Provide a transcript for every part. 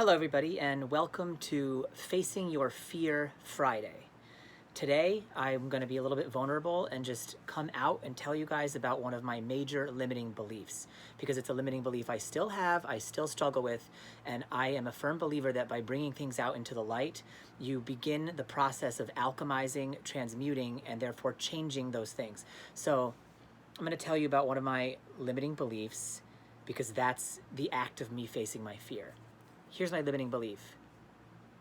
Hello everybody and welcome to Facing Your Fear Friday. Today I'm going to be a little bit vulnerable and just come out and tell you guys about one of my major limiting beliefs, because it's a limiting belief I still have, I still struggle with, and I am a firm believer that by bringing things out into the light, you begin the process of alchemizing, transmuting, and therefore changing those things. So I'm going to tell you about one of my limiting beliefs because that's the act of me facing my fear. Here's my limiting belief.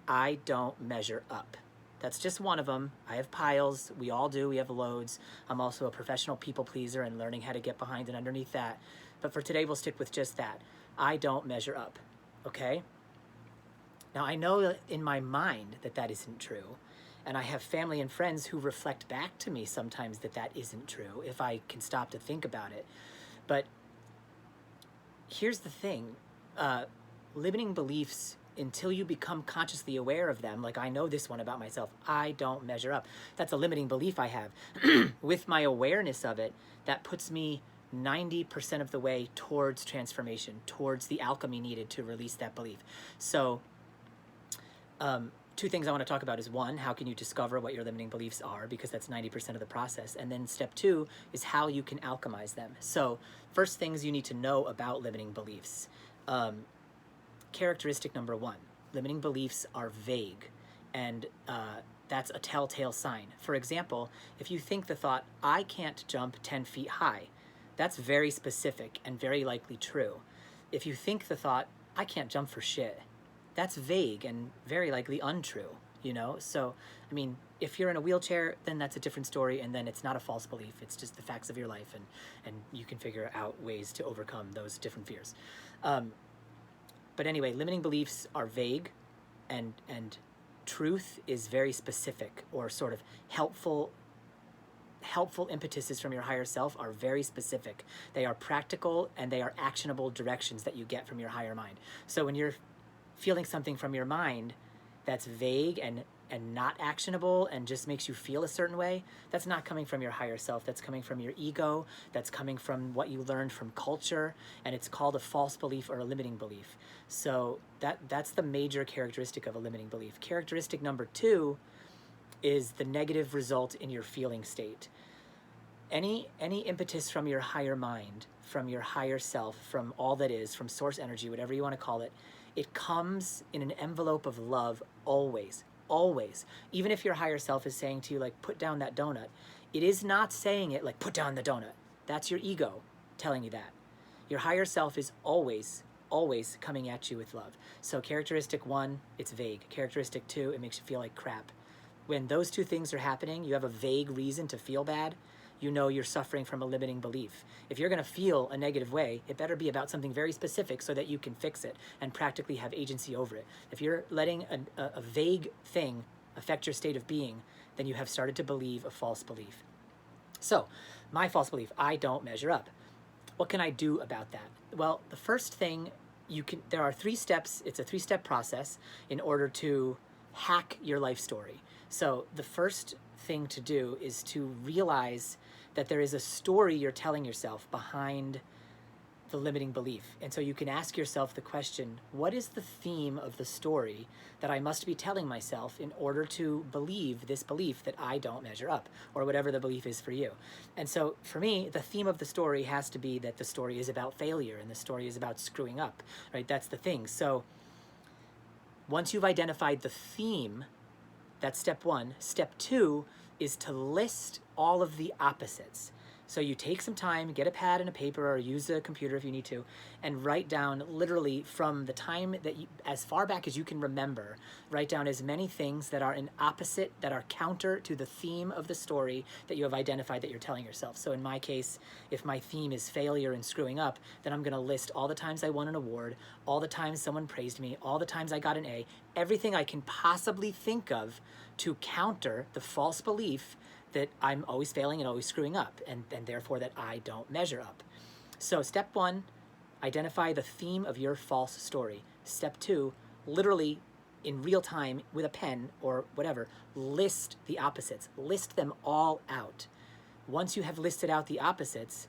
I don't measure up. That's just one of them. I have piles. We all do. We have loads. I'm also a professional people pleaser and learning how to get behind and underneath that. But for today, we'll stick with just that. I don't measure up. Okay? Now, I know in my mind that that isn't true. And I have family and friends who reflect back to me sometimes that that isn't true, if I can stop to think about it. But here's the thing. Limiting beliefs, until you become consciously aware of them, like I know this one about myself, I don't measure up. That's a limiting belief I have. With my awareness of it, that puts me 90% of the way towards transformation, towards the alchemy needed to release that belief. So, two things I want to talk about is one, how can you discover what your limiting beliefs are, because that's 90% of the process. And then step two is how you can alchemize them. So first things you need to know about limiting beliefs. Characteristic number one, limiting beliefs are vague, and that's a telltale sign. For example, if you think the thought, I can't jump 10 feet high, that's very specific and very likely true. If you think the thought, I can't jump for shit, that's vague and very likely untrue, you know? So, I mean, if you're in a wheelchair, then that's a different story, and then it's not a false belief, it's just the facts of your life, and you can figure out ways to overcome those different fears. But anyway, limiting beliefs are vague, and truth is very specific, or sort of helpful impetuses from your higher self are very specific. They are practical and they are actionable directions that you get from your higher mind. So when you're feeling something from your mind that's vague and not actionable and just makes you feel a certain way, that's not coming from your higher self. That's coming from your ego. That's coming from what you learned from culture, and it's called a false belief or a limiting belief. So that's the major characteristic of a limiting belief. Characteristic number two is the negative result in your feeling state. Any impetus from your higher mind, from your higher self, from all that is, from source energy, whatever you want to call it, it comes in an envelope of love always. Always. Even if your higher self is saying to you, like, put down that donut, it is not saying it like, put down the donut. That's your ego telling you that. Your higher self is always coming at you with love. So characteristic one, it's vague. Characteristic two, it makes you feel like crap. When those two things are happening, you have a vague reason to feel bad, you know you're suffering from a limiting belief. If you're going to feel a negative way, it better be about something very specific so that you can fix it and practically have agency over it. If you're letting a vague thing affect your state of being, then you have started to believe a false belief. So, my false belief, I don't measure up. What can I do about that? Well, the first thing there are 3 steps. It's a 3-step process in order to hack your life story. So the first thing to do is to realize that there is a story you're telling yourself behind the limiting belief. And so you can ask yourself the question, what is the theme of the story that I must be telling myself in order to believe this belief that I don't measure up, or whatever the belief is for you? And so for me, the theme of the story has to be that the story is about failure and the story is about screwing up, right? That's the thing. So once you've identified the theme, that's step one. Step two is to list all of the opposites. So you take some time, get a pad and a paper, or use a computer if you need to, and write down literally from the time that you, as far back as you can remember, write down as many things that are an opposite, that are counter to the theme of the story that you have identified that you're telling yourself. So in my case, if my theme is failure and screwing up, then I'm going to list all the times I won an award, all the times someone praised me, all the times I got an A, everything I can possibly think of to counter the false belief that I'm always failing and always screwing up, and therefore that I don't measure up. So step one, identify the theme of your false story. Step two, literally in real time with a pen or whatever, list the opposites. List them all out. Once you have listed out the opposites,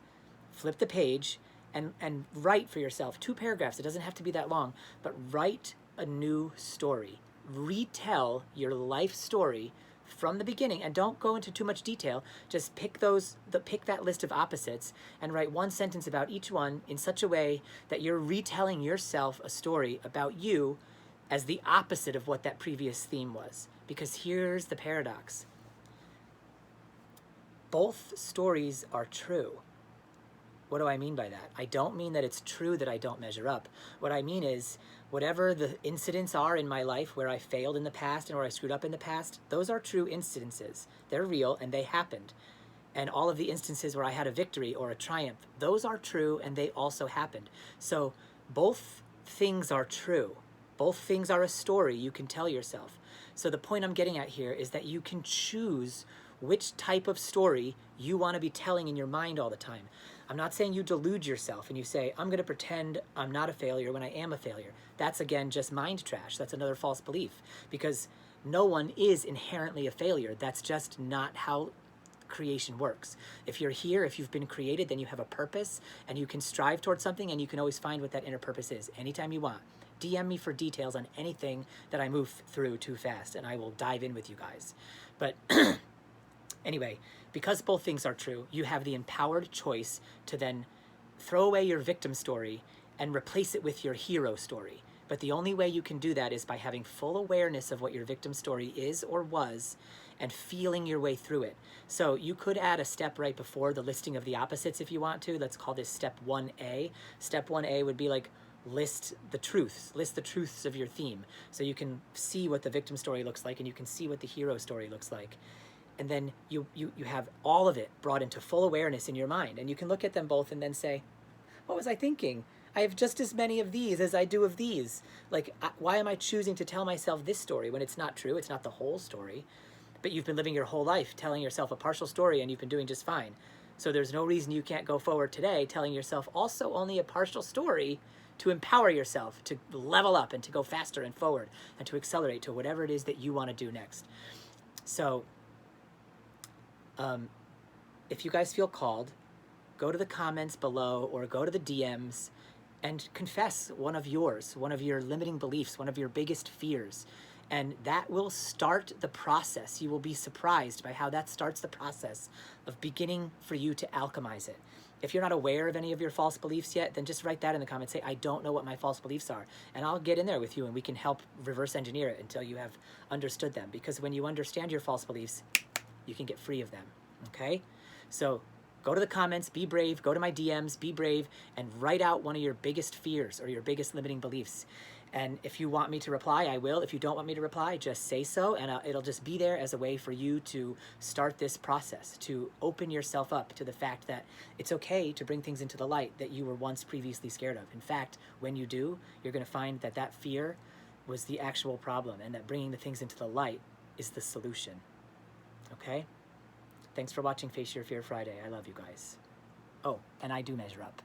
flip the page and write for yourself 2 paragraphs. It doesn't have to be that long, but write a new story. Retell your life story from the beginning, and don't go into too much detail. Just pick that list of opposites and write one sentence about each one in such a way that you're retelling yourself a story about you as the opposite of what that previous theme was. Because here's the paradox. Both stories are true. What do I mean by that? I don't mean that it's true that I don't measure up. What I mean is, whatever the incidents are in my life where I failed in the past and where I screwed up in the past, those are true incidences. They're real and they happened. And all of the instances where I had a victory or a triumph, those are true and they also happened. So both things are true. Both things are a story you can tell yourself. So the point I'm getting at here is that you can choose which type of story you want to be telling in your mind all the time. I'm not saying you delude yourself and you say, I'm going to pretend I'm not a failure when I am a failure. That's, again, just mind trash. That's another false belief, because no one is inherently a failure. That's just not how creation works. If you're here, if you've been created, then you have a purpose and you can strive towards something, and you can always find what that inner purpose is anytime you want. DM me for details on anything that I move through too fast, and I will dive in with you guys. But anyway, because both things are true, you have the empowered choice to then throw away your victim story and replace it with your hero story. But the only way you can do that is by having full awareness of what your victim story is or was and feeling your way through it. So you could add a step right before the listing of the opposites if you want to. Let's call this step 1A. Step 1A would be like, list the truths of your theme. So you can see what the victim story looks like and you can see what the hero story looks like. And then you have all of it brought into full awareness in your mind. And you can look at them both and then say, what was I thinking? I have just as many of these as I do of these. Like, why am I choosing to tell myself this story when it's not true? It's not the whole story. But you've been living your whole life telling yourself a partial story and you've been doing just fine. So there's no reason you can't go forward today telling yourself also only a partial story to empower yourself, to level up and to go faster and forward and to accelerate to whatever it is that you want to do next. So if you guys feel called, go to the comments below or go to the DMs and confess one of your limiting beliefs, one of your biggest fears. And that will start the process. You will be surprised by how that starts the process of beginning for you to alchemize it. If you're not aware of any of your false beliefs yet, then just write that in the comments. Say, I don't know what my false beliefs are. And I'll get in there with you and we can help reverse engineer it until you have understood them. Because when you understand your false beliefs, you can get free of them. Okay? So go to the comments, be brave, go to my DMs, be brave, and write out one of your biggest fears or your biggest limiting beliefs. And if you want me to reply, I will. If you don't want me to reply, just say so, and it'll just be there as a way for you to start this process, to open yourself up to the fact that it's okay to bring things into the light that you were once previously scared of. In fact, when you do, you're going to find that that fear was the actual problem, and that bringing the things into the light is the solution. Okay? Thanks for watching Face Your Fear Friday. I love you guys. Oh, and I do measure up.